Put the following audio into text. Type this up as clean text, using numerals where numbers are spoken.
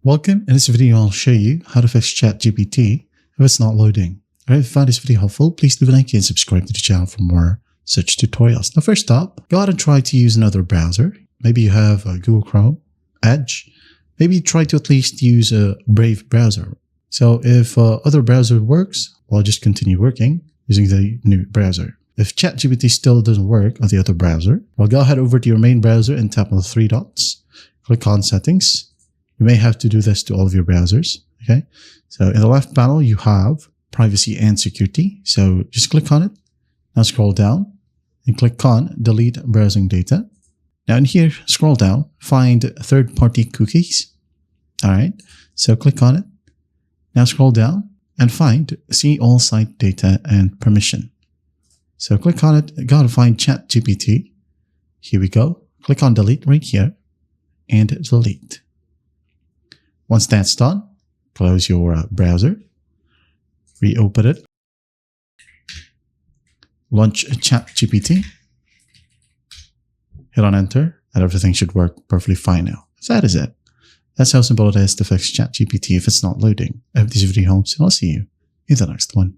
Welcome. In this video, I'll show you how to fix ChatGPT if it's not loading. Alright, if you found this video helpful, please leave a like and subscribe to the channel for more such tutorials. Now, first up, go ahead and try to use another browser. Maybe you have a Google Chrome, Edge. Maybe try to at least use a Brave browser. So if other browser works, well, just continue working using the new browser. If ChatGPT still doesn't work on the other browser, well, go ahead over to your main browser and tap on the three dots. Click on Settings. You may have to do this to all of your browsers. Okay. So in the left panel, you have Privacy and Security. So just click on it. Now scroll down and click on Delete Browsing Data. Now in here, scroll down, find third-party cookies. All right. So click on it. Now scroll down and find See All Site Data and Permission. So click on it. Got to find ChatGPT. Here we go. Click on Delete right here and delete. Once that's done, close your browser, reopen it, launch ChatGPT, hit on enter, and everything should work perfectly fine now. So that is it. That's how simple it is to fix ChatGPT if it's not loading. I hope this video helps, and I'll see you in the next one.